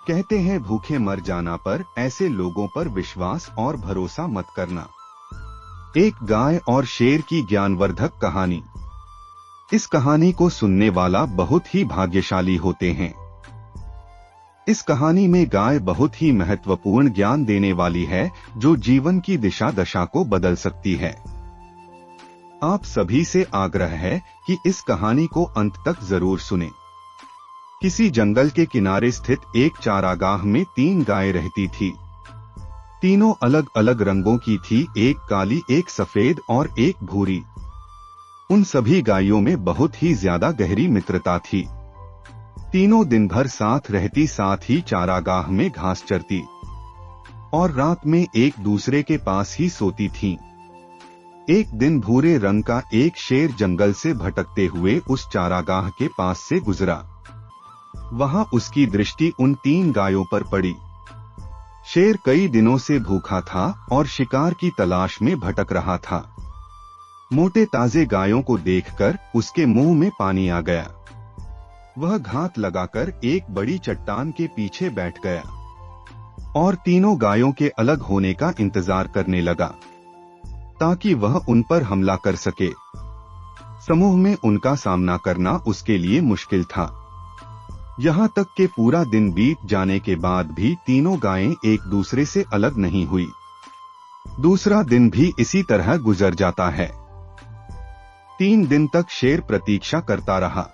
कहते हैं भूखे मर जाना पर ऐसे लोगों पर विश्वास और भरोसा मत करना। एक गाय और शेर की ज्ञानवर्धक कहानी। इस कहानी को सुनने वाला बहुत ही भाग्यशाली होते हैं। इस कहानी में गाय बहुत ही महत्वपूर्ण ज्ञान देने वाली है, जो जीवन की दिशा दशा को बदल सकती है। आप सभी से आग्रह है कि इस कहानी को अंत तक जरूर सुनें। किसी जंगल के किनारे स्थित एक चारागाह में 3 गायें रहती थी। तीनों अलग अलग रंगों की थी, एक काली, एक सफेद और एक भूरी। उन सभी गायों में बहुत ही ज्यादा गहरी मित्रता थी। तीनों दिन भर साथ रहती, साथ ही चारागाह में घास चरती और रात में एक दूसरे के पास ही सोती थीं। एक दिन भूरे रंग का एक शेर जंगल से भटकते हुए उस चारागाह के पास से गुजरा। वहां उसकी दृष्टि उन 3 गायों पर पड़ी। शेर कई दिनों से भूखा था और शिकार की तलाश में भटक रहा था। मोटे ताजे गायों को देखकर उसके मुंह में पानी आ गया। वह घात लगाकर एक बड़ी चट्टान के पीछे बैठ गया और तीनों गायों के अलग होने का इंतजार करने लगा, ताकि वह उन पर हमला कर सके। समूह में उनका सामना करना उसके लिए मुश्किल था। यहाँ तक कि पूरा दिन बीत जाने के बाद भी तीनों गायें एक दूसरे से अलग नहीं हुई। दूसरा दिन भी इसी तरह गुजर जाता है। 3 दिन तक शेर प्रतीक्षा करता रहा।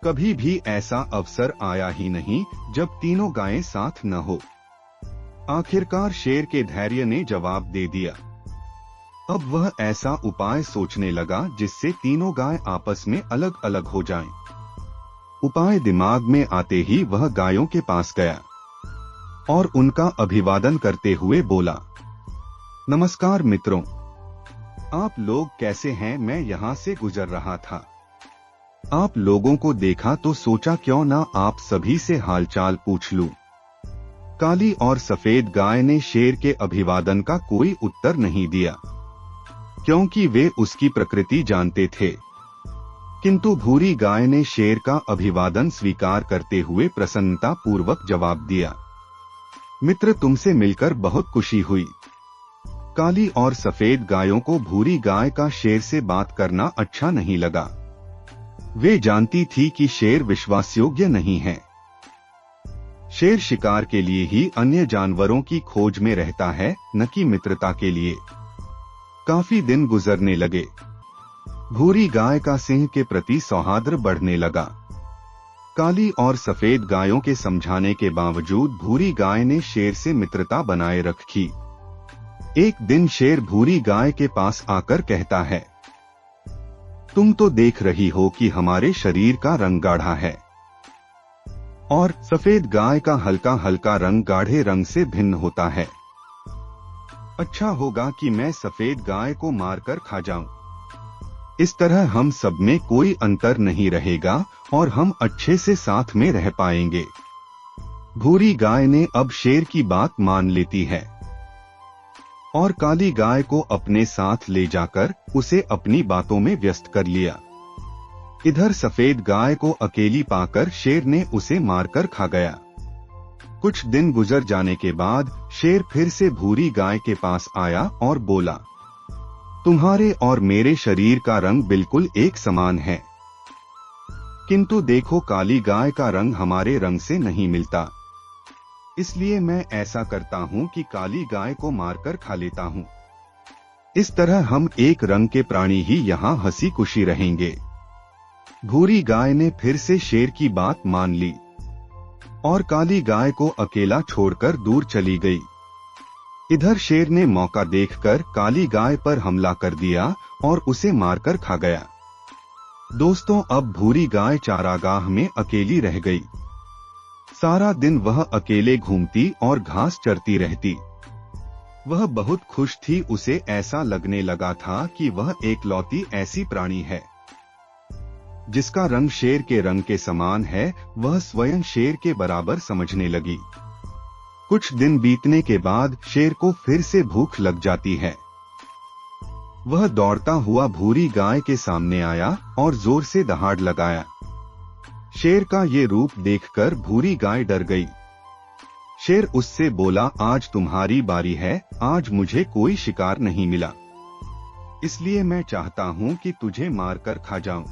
कभी भी ऐसा अवसर आया ही नहीं जब तीनों गायें साथ न हो। आखिरकार शेर के धैर्य ने जवाब दे दिया। अब वह ऐसा उपाय सोचने लगा जिससे तीनों गाय आपस में अलग अलग हो जाएं। उपाय दिमाग में आते ही वह गायों के पास गया और उनका अभिवादन करते हुए बोला, नमस्कार मित्रों, आप लोग कैसे हैं? मैं यहाँ से गुजर रहा था। आप लोगों को देखा तो सोचा क्यों ना आप सभी से हालचाल पूछ लूं। काली और सफेद गाय ने शेर के अभिवादन का कोई उत्तर नहीं दिया, क्योंकि वे उसकी प्रकृति जानते थे। किंतु भूरी गाय ने शेर का अभिवादन स्वीकार करते हुए प्रसन्नता पूर्वक जवाब दिया, मित्र, तुमसे मिलकर बहुत खुशी हुई। काली और सफेद गायों को भूरी गाय का शेर से बात करना अच्छा नहीं लगा। वे जानती थी कि शेर विश्वासयोग्य नहीं है। शेर शिकार के लिए ही अन्य जानवरों की खोज में रहता है, न कि मित्रता के लिए। काफी दिन गुजरने लगे। भूरी गाय का सिंह के प्रति सौहार्द बढ़ने लगा। काली और सफेद गायों के समझाने के बावजूद भूरी गाय ने शेर से मित्रता बनाए रखी। एक दिन शेर भूरी गाय के पास आकर कहता है, तुम तो देख रही हो कि हमारे शरीर का रंग गाढ़ा है और सफेद गाय का हल्का हल्का रंग गाढ़े रंग से भिन्न होता है। अच्छा होगा कि मैं सफेद गाय को मारकर खा जाऊं। इस तरह हम सब में कोई अंतर नहीं रहेगा और हम अच्छे से साथ में रह पाएंगे। भूरी गाय ने अब शेर की बात मान लेती है और काली गाय को अपने साथ ले जाकर उसे अपनी बातों में व्यस्त कर लिया। इधर सफेद गाय को अकेली पाकर शेर ने उसे मारकर खा गया। कुछ दिन गुजर जाने के बाद शेर फिर से भूरी गाय के पास आया और बोला, तुम्हारे और मेरे शरीर का रंग बिल्कुल एक समान है, किंतु देखो काली गाय का रंग हमारे रंग से नहीं मिलता। इसलिए मैं ऐसा करता हूँ कि काली गाय को मारकर खा लेता हूँ। इस तरह हम एक रंग के प्राणी ही यहाँ हंसी खुशी रहेंगे। भूरी गाय ने फिर से शेर की बात मान ली और काली गाय को अकेला छोड़कर दूर चली गई। इधर शेर ने मौका देखकर काली गाय पर हमला कर दिया और उसे मारकर खा गया। दोस्तों, अब भूरी गाय चारागाह में अकेली रह गई। सारा दिन वह अकेले घूमती और घास चरती रहती। वह बहुत खुश थी। उसे ऐसा लगने लगा था कि वह एकलौती ऐसी प्राणी है जिसका रंग शेर के रंग के समान है। वह स्वयं शेर के बराबर समझने लगी। कुछ दिन बीतने के बाद शेर को फिर से भूख लग जाती है। वह दौड़ता हुआ भूरी गाय के सामने आया और जोर से दहाड़ लगाया। शेर का ये रूप देखकर भूरी गाय डर गई। शेर उससे बोला, आज तुम्हारी बारी है, आज मुझे कोई शिकार नहीं मिला, इसलिए मैं चाहता हूँ कि तुझे मारकर खा जाऊं।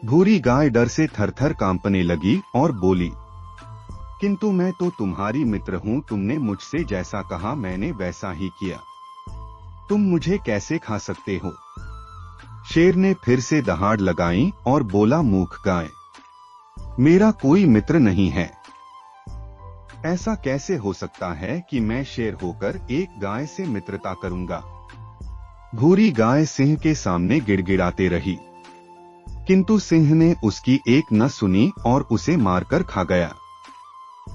भूरी गाय डर से थरथर कांपने लगी और बोली, किंतु मैं तो तुम्हारी मित्र हूँ, तुमने मुझसे जैसा कहा मैंने वैसा ही किया, तुम मुझे कैसे खा सकते हो। शेर ने फिर से दहाड़ लगाई और बोला, मूर्ख गाय, मेरा कोई मित्र नहीं है। ऐसा कैसे हो सकता है कि मैं शेर होकर एक गाय से मित्रता करूंगा। भूरी गाय सिंह के सामने गिड़गिड़ाते रही, किंतु सिंह ने उसकी एक न सुनी और उसे मारकर खा गया।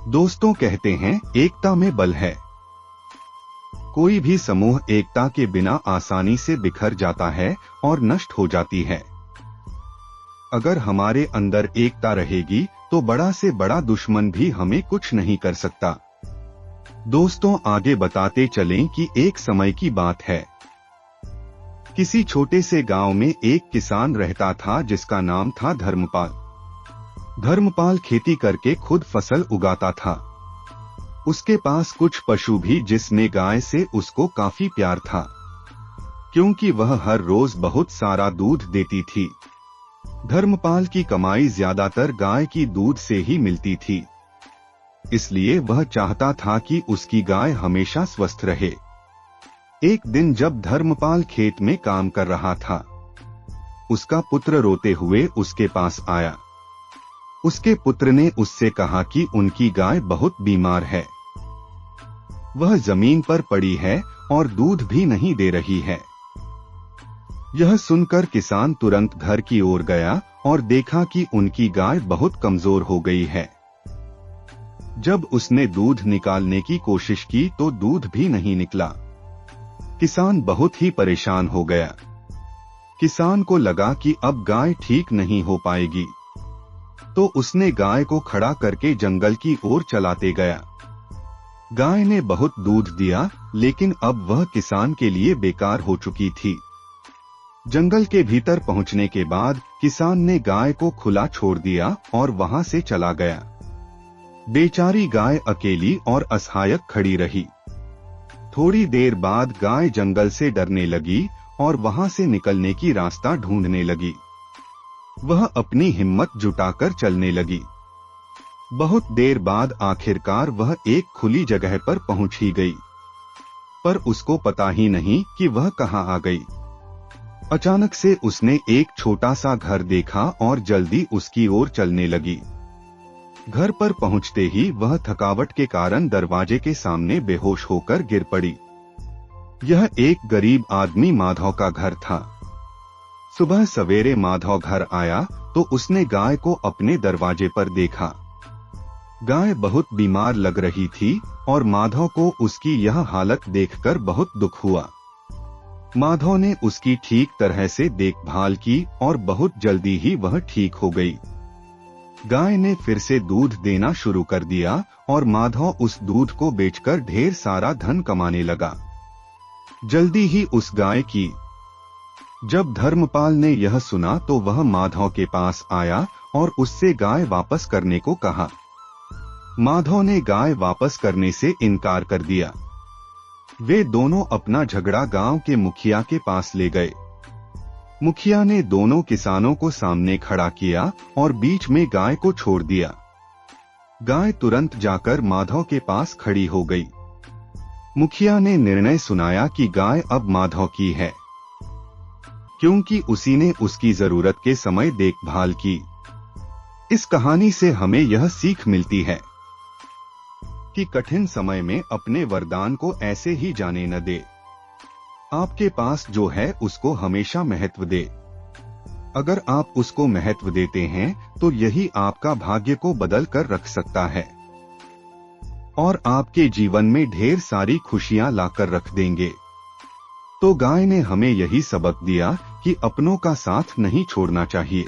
दोस्तों कहते हैं, एकता में बल है। कोई भी समूह एकता के बिना आसानी से बिखर जाता है और नष्ट हो जाती है। अगर हमारे अंदर एकता रहेगी तो बड़ा से बड़ा दुश्मन भी हमें कुछ नहीं कर सकता। दोस्तों आगे बताते चलें कि एक समय की बात है। किसी छोटे से गांव में एक किसान रहता था जिसका नाम था धर्मपाल। धर्मपाल खेती करके खुद फसल उगाता था। उसके पास कुछ पशु भी, जिसमें गाय से उसको काफी प्यार था, क्योंकि वह हर रोज बहुत सारा दूध देती थी। धर्मपाल की कमाई ज्यादातर गाय की दूध से ही मिलती थी, इसलिए वह चाहता था कि उसकी गाय हमेशा स्वस्थ रहे। एक दिन जब धर्मपाल खेत में काम कर रहा था, उसका पुत्र रोते हुए उसके पास आया। उसके पुत्र ने उससे कहा कि उनकी गाय बहुत बीमार है, वह जमीन पर पड़ी है और दूध भी नहीं दे रही है। यह सुनकर किसान तुरंत घर की ओर गया और देखा कि उनकी गाय बहुत कमजोर हो गई है। जब उसने दूध निकालने की कोशिश की तो दूध भी नहीं निकला। किसान बहुत ही परेशान हो गया। किसान को लगा कि अब गाय ठीक नहीं हो पाएगी, तो उसने गाय को खड़ा करके जंगल की ओर चलाते गया। गाय ने बहुत दूध दिया, लेकिन अब वह किसान के लिए बेकार हो चुकी थी। जंगल के भीतर पहुंचने के बाद किसान ने गाय को खुला छोड़ दिया और वहां से चला गया। बेचारी गाय अकेली और असहायक खड़ी रही। थोड़ी देर बाद गाय जंगल से डरने लगी और वहां से निकलने की रास्ता ढूंढने लगी। वह अपनी हिम्मत जुटाकर चलने लगी। बहुत देर बाद आखिरकार वह एक खुली जगह पर पहुंच ही गई, पर उसको पता ही नहीं कि वह कहां आ गई। अचानक से उसने एक छोटा सा घर देखा और जल्दी उसकी ओर चलने लगी। घर पर पहुंचते ही वह थकावट के कारण दरवाजे के सामने बेहोश होकर गिर पड़ी। यह एक गरीब आदमी माधव का घर था। सुबह सवेरे माधव घर आया तो उसने गाय को अपने दरवाजे पर देखा। गाय बहुत बीमार लग रही थी और माधव को उसकी यह हालत देखकर बहुत दुख हुआ। माधव ने उसकी ठीक तरह से देखभाल की और बहुत जल्दी ही वह ठीक हो गई। गाय ने फिर से दूध देना शुरू कर दिया और माधव उस दूध को बेचकर ढेर सारा धन कमाने लगा। जल्दी ही उस गाय की। जब धर्मपाल ने यह सुना तो वह माधव के पास आया और उससे गाय वापस करने को कहा। माधव ने गाय वापस करने से इनकार कर दिया। वे दोनों अपना झगड़ा गांव के मुखिया के पास ले गए। मुखिया ने दोनों किसानों को सामने खड़ा किया और बीच में गाय को छोड़ दिया। गाय तुरंत जाकर माधव के पास खड़ी हो गई। मुखिया ने निर्णय सुनाया कि गाय अब माधव की है, क्योंकि उसी ने उसकी जरूरत के समय देखभाल की। इस कहानी से हमें यह सीख मिलती है कि कठिन समय में अपने वरदान को ऐसे ही जाने न दे। आपके पास जो है उसको हमेशा महत्व दे। अगर आप उसको महत्व देते हैं तो यही आपका भाग्य को बदल कर रख सकता है और आपके जीवन में ढेर सारी खुशियां लाकर रख देंगे। तो गाय ने हमें यही सबक दिया कि अपनों का साथ नहीं छोड़ना चाहिए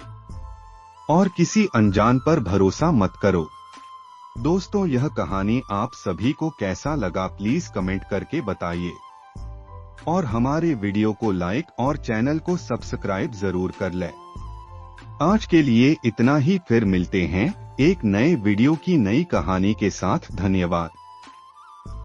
और किसी अनजान पर भरोसा मत करो। दोस्तों, यह कहानी आप सभी को कैसा लगा प्लीज कमेंट करके बताइए और हमारे वीडियो को लाइक और चैनल को सब्सक्राइब जरूर कर लें। आज के लिए इतना ही, फिर मिलते हैं एक नए वीडियो की नई कहानी के साथ धन्यवाद।